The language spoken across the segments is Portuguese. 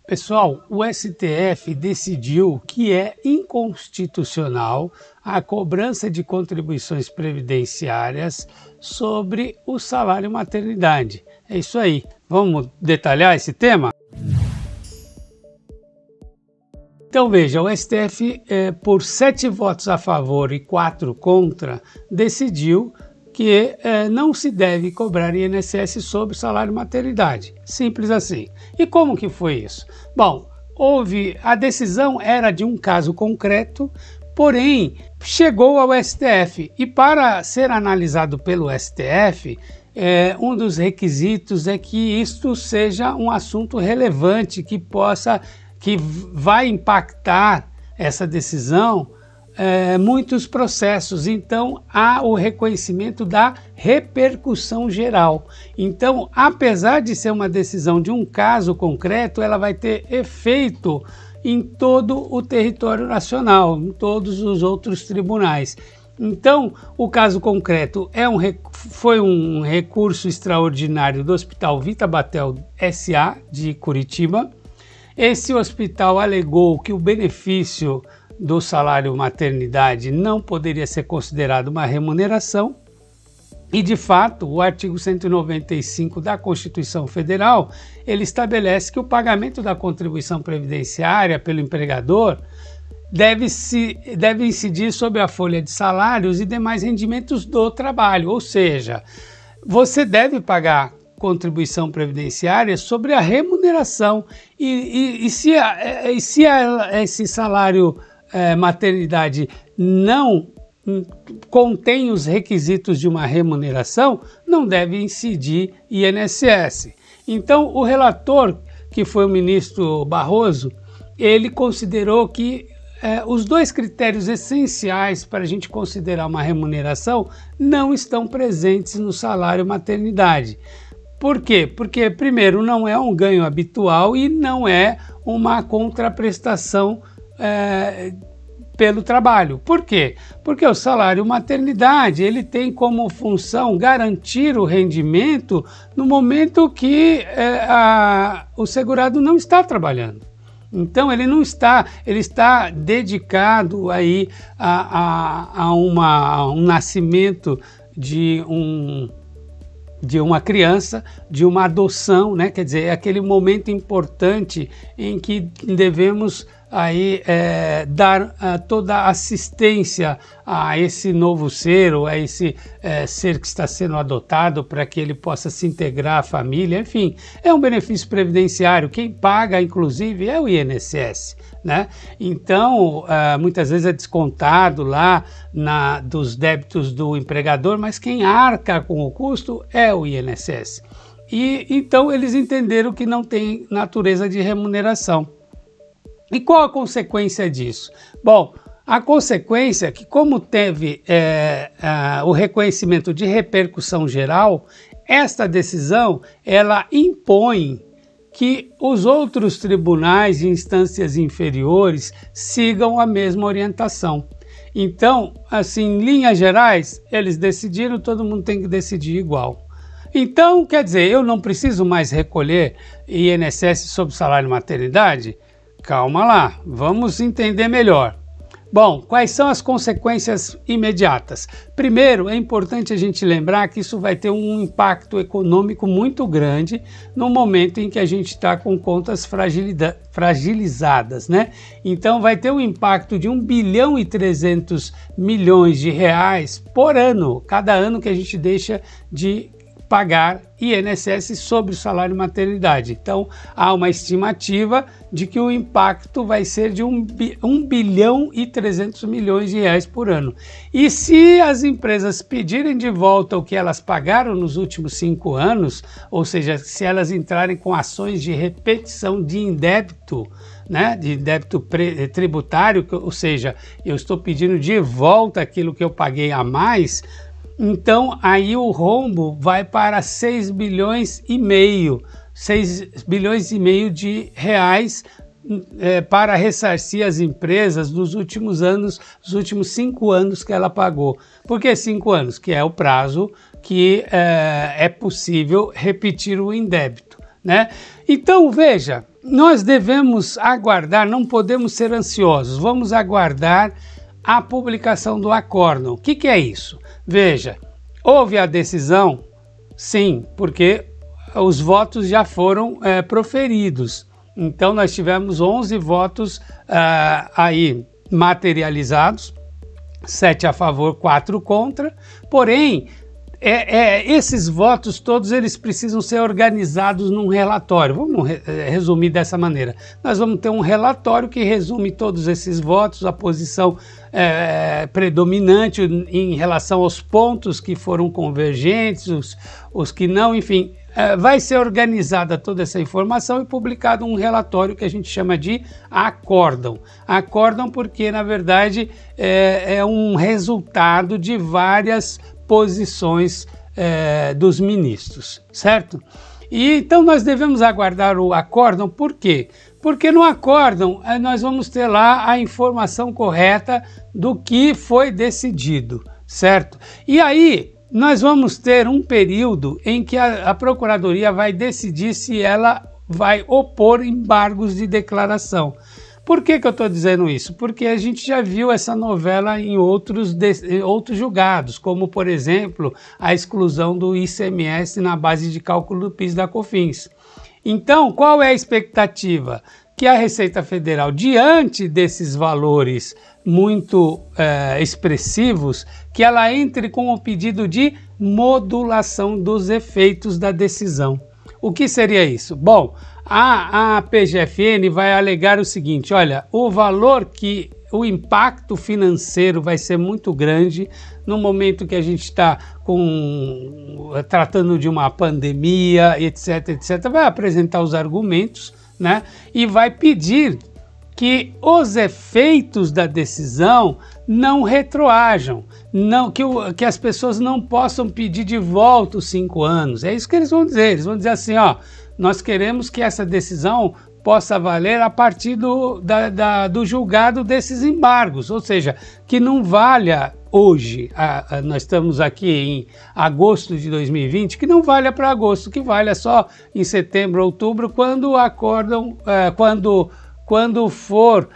Pessoal, o STF decidiu que é inconstitucional a cobrança de contribuições previdenciárias sobre o salário maternidade. É isso aí. Vamos detalhar esse tema? Então veja, o STF, por 7 votos a favor e 4 contra, decidiu que não se deve cobrar INSS sobre salário maternidade. Simples assim. E como que foi isso? Bom, a decisão era de um caso concreto, porém chegou ao STF e para ser analisado pelo STF, um dos requisitos é que isto seja um assunto relevante que vai impactar essa decisão muitos processos. Então há o reconhecimento da repercussão geral. Então, apesar de ser uma decisão de um caso concreto, ela vai ter efeito em todo o território nacional, em todos os outros tribunais. Então, o caso concreto foi um recurso extraordinário do Hospital Vita Batel S.A. de Curitiba. Esse hospital alegou que o benefício do salário maternidade não poderia ser considerado uma remuneração e, de fato, o artigo 195 da Constituição Federal, ele estabelece que o pagamento da contribuição previdenciária pelo empregador deve incidir sobre a folha de salários e demais rendimentos do trabalho, ou seja, você deve pagar contribuição previdenciária sobre a remuneração e se esse salário maternidade não contém os requisitos de uma remuneração, não deve incidir INSS. Então, o relator, que foi o ministro Barroso, ele considerou que os dois critérios essenciais para a gente considerar uma remuneração não estão presentes no salário maternidade. Por quê? Porque, primeiro, não é um ganho habitual e não é uma contraprestação pelo trabalho. Por quê? Porque o salário maternidade ele tem como função garantir o rendimento no momento que o segurado não está trabalhando. Então ele está dedicado aí a um nascimento de uma criança, de uma adoção, né? Quer dizer, é aquele momento importante em que devemos aí dar toda a assistência a esse novo ser ou a esse ser que está sendo adotado para que ele possa se integrar à família. Enfim, é um benefício previdenciário. Quem paga, inclusive, é o INSS, né? Então, muitas vezes é descontado lá dos débitos do empregador, mas quem arca com o custo é o INSS. E então eles entenderam que não tem natureza de remuneração. E qual a consequência disso? Bom, a consequência é que, como teve o reconhecimento de repercussão geral, esta decisão ela impõe que os outros tribunais e instâncias inferiores sigam a mesma orientação. Então, assim, em linhas gerais, eles decidiram, todo mundo tem que decidir igual. Então, quer dizer, eu não preciso mais recolher INSS sobre salário maternidade? Calma lá, vamos entender melhor. Bom, quais são as consequências imediatas? Primeiro, é importante a gente lembrar que isso vai ter um impacto econômico muito grande no momento em que a gente está com contas fragilizadas, né? Então vai ter um impacto de 1,3 bilhão de reais por ano, cada ano que a gente deixa de pagar INSS sobre o salário maternidade. Então, há uma estimativa de que o impacto vai ser de 1,3 bilhão de reais por ano. E se as empresas pedirem de volta o que elas pagaram nos últimos 5 anos, ou seja, se elas entrarem com ações de repetição de indébito, né, de débito tributário, ou seja, eu estou pedindo de volta aquilo que eu paguei a mais, então aí o rombo vai para 6 bilhões e meio de reais para ressarcir as empresas dos últimos anos, dos últimos 5 anos que ela pagou. Por que 5 anos? Que é o prazo que é possível repetir o indébito, né? Então veja, nós devemos aguardar, não podemos ser ansiosos, vamos aguardar a publicação do acórdão. O que é isso? Veja, houve a decisão, sim, porque os votos já foram proferidos. Então nós tivemos 11 votos aí materializados, 7 a favor, 4 contra, porém esses votos todos eles precisam ser organizados num relatório. Vamos resumir dessa maneira. Nós vamos ter um relatório que resume todos esses votos, a posição predominante em relação aos pontos que foram convergentes, os que não, enfim. Vai ser organizada toda essa informação e publicado um relatório que a gente chama de acórdão. Acórdão porque, na verdade, é um resultado de várias posições dos ministros, certo? E então nós devemos aguardar o acórdão, por quê? Porque no acórdão nós vamos ter lá a informação correta do que foi decidido, certo? E aí nós vamos ter um período em que a Procuradoria vai decidir se ela vai opor embargos de declaração. Por que eu estou dizendo isso? Porque a gente já viu essa novela em outros julgados, como, por exemplo, a exclusão do ICMS na base de cálculo do PIS da COFINS. Então, qual é a expectativa? Que a Receita Federal, diante desses valores muito expressivos, que ela entre com o pedido de modulação dos efeitos da decisão. O que seria isso? Bom, a PGFN vai alegar o seguinte: olha, o impacto financeiro vai ser muito grande no momento que a gente está tratando de uma pandemia, etc, etc. Vai apresentar os argumentos, né? E vai pedir que os efeitos da decisão não retroajam, que as pessoas não possam pedir de volta os 5 anos. É isso que eles vão dizer. Eles vão dizer assim, ó, nós queremos que essa decisão possa valer a partir do julgado desses embargos, ou seja, que não valha hoje, nós estamos aqui em agosto de 2020, que não valha para agosto, que valha só em setembro, outubro, quando o acórdão, quando for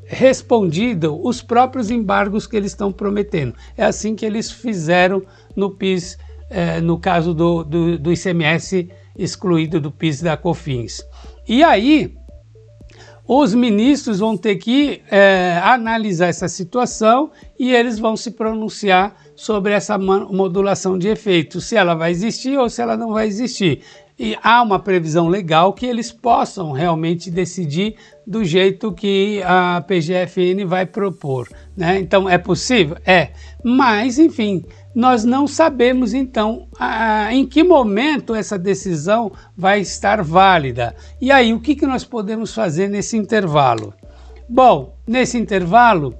respondido os próprios embargos que eles estão prometendo. É assim que eles fizeram no PIS, no caso do ICMS excluído do PIS da COFINS. E aí, os ministros vão ter que analisar essa situação e eles vão se pronunciar sobre essa modulação de efeitos, se ela vai existir ou se ela não vai existir. E há uma previsão legal que eles possam realmente decidir do jeito que a PGFN vai propor, né? Então, é possível? É. Mas, enfim, nós não sabemos, então, em que momento essa decisão vai estar válida. E aí, o que nós podemos fazer nesse intervalo? Bom, nesse intervalo,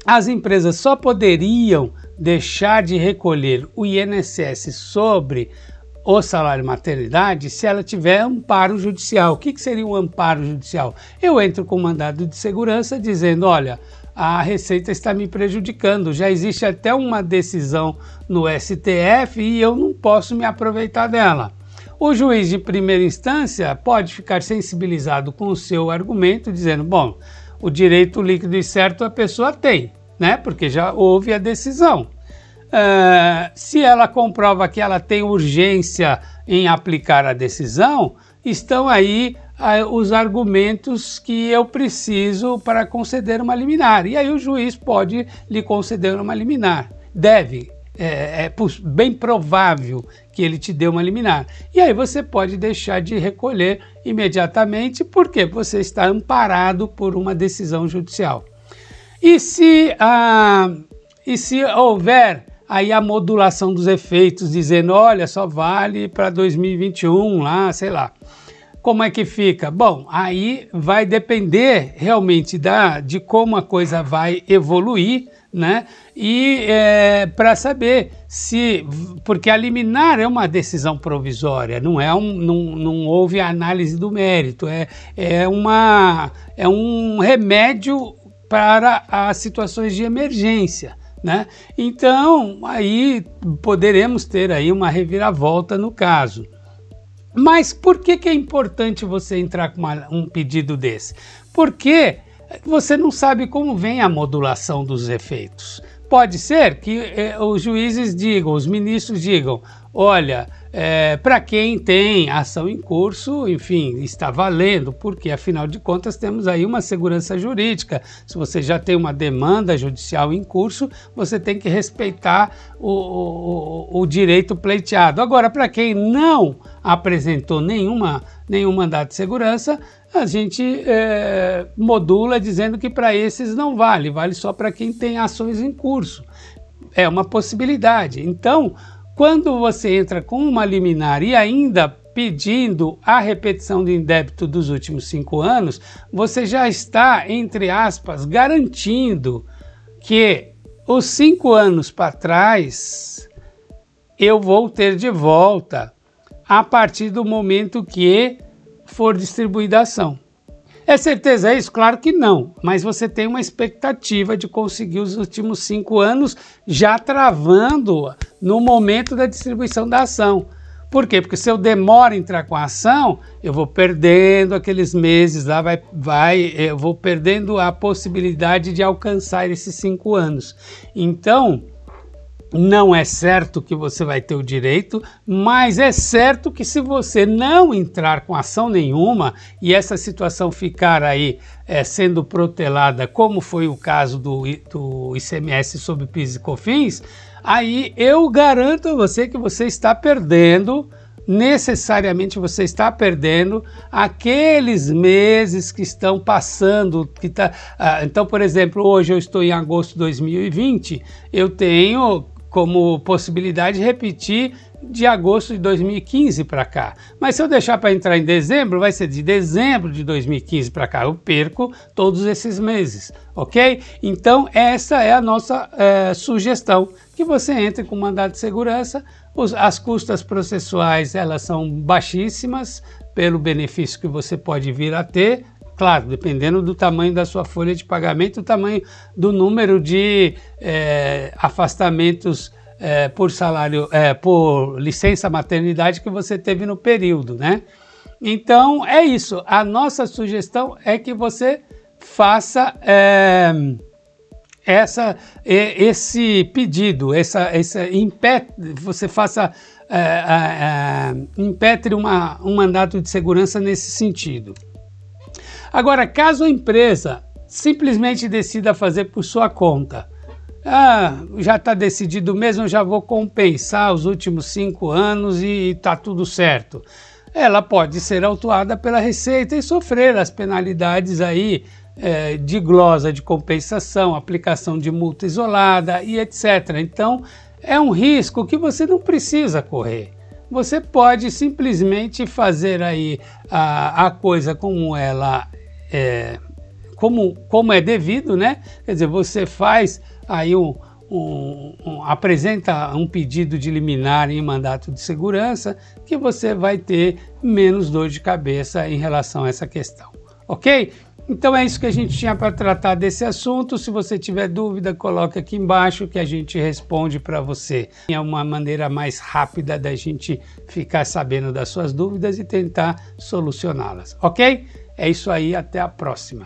as empresas só poderiam deixar de recolher o INSS sobre o salário maternidade se ela tiver amparo judicial. O que seria um amparo judicial? Eu entro com mandado de segurança dizendo, olha, a Receita está me prejudicando, já existe até uma decisão no STF e eu não posso me aproveitar dela. O juiz de primeira instância pode ficar sensibilizado com o seu argumento, dizendo, bom, o direito líquido e certo a pessoa tem, né? Porque já houve a decisão. Se ela comprova que ela tem urgência em aplicar a decisão, estão aí os argumentos que eu preciso para conceder uma liminar. E aí o juiz pode lhe conceder uma liminar. Deve, é bem provável que ele te dê uma liminar. E aí você pode deixar de recolher imediatamente, porque você está amparado por uma decisão judicial. E se houver aí a modulação dos efeitos, dizendo, olha, só vale para 2021, lá, sei lá. Como é que fica? Bom, aí vai depender realmente de como a coisa vai evoluir, né? E para saber se... Porque a liminar é uma decisão provisória, não houve análise do mérito, é um remédio para as situações de emergência, né? Então, aí poderemos ter aí uma reviravolta no caso. Mas por que é importante você entrar com um pedido desse? Porque você não sabe como vem a modulação dos efeitos. Pode ser que os juízes digam, os ministros digam, olha, para quem tem ação em curso, enfim, está valendo, porque afinal de contas temos aí uma segurança jurídica. Se você já tem uma demanda judicial em curso, você tem que respeitar o direito pleiteado. Agora, para quem não apresentou nenhum mandato de segurança, a gente modula dizendo que para esses não vale, vale só para quem tem ações em curso. É uma possibilidade. Então, quando você entra com uma liminar e ainda pedindo a repetição do indébito dos últimos 5 anos, você já está, entre aspas, garantindo que os 5 anos para trás eu vou ter de volta a partir do momento que for distribuída a ação. É certeza isso? Claro que não, mas você tem uma expectativa de conseguir os últimos 5 anos já travando no momento da distribuição da ação. Por quê? Porque se eu demoro a entrar com a ação, eu vou perdendo aqueles meses lá, eu vou perdendo a possibilidade de alcançar esses 5 anos. Então, não é certo que você vai ter o direito, mas é certo que se você não entrar com ação nenhuma e essa situação ficar aí sendo protelada, como foi o caso do ICMS sobre PIS e COFINS, aí eu garanto a você que você está perdendo, necessariamente você está perdendo aqueles meses que estão passando. Então, por exemplo, hoje eu estou em agosto de 2020, eu tenho como possibilidade de repetir de agosto de 2015 para cá. Mas se eu deixar para entrar em dezembro, vai ser de dezembro de 2015 para cá. Eu perco todos esses meses, ok? Então, essa é a nossa sugestão, que você entre com mandado de segurança. As custas processuais, elas são baixíssimas pelo benefício que você pode vir a ter. Claro, dependendo do tamanho da sua folha de pagamento, o tamanho do número de afastamentos por salário, por licença maternidade que você teve no período, né? Então, é isso. A nossa sugestão é que você faça esse pedido, você faça, impetre um mandato de segurança nesse sentido. Agora, caso a empresa simplesmente decida fazer por sua conta, já está decidido mesmo, já vou compensar os últimos 5 anos e está tudo certo. Ela pode ser autuada pela Receita e sofrer as penalidades aí de glosa de compensação, aplicação de multa isolada e etc. Então, é um risco que você não precisa correr. Você pode simplesmente fazer aí a coisa como ela como é devido, né? Quer dizer, você faz aí apresenta um pedido de liminar em mandato de segurança, que você vai ter menos dor de cabeça em relação a essa questão, ok? Então é isso que a gente tinha para tratar desse assunto. Se você tiver dúvida, coloque aqui embaixo que a gente responde para você. É uma maneira mais rápida da gente ficar sabendo das suas dúvidas e tentar solucioná-las, ok? É isso aí, até a próxima.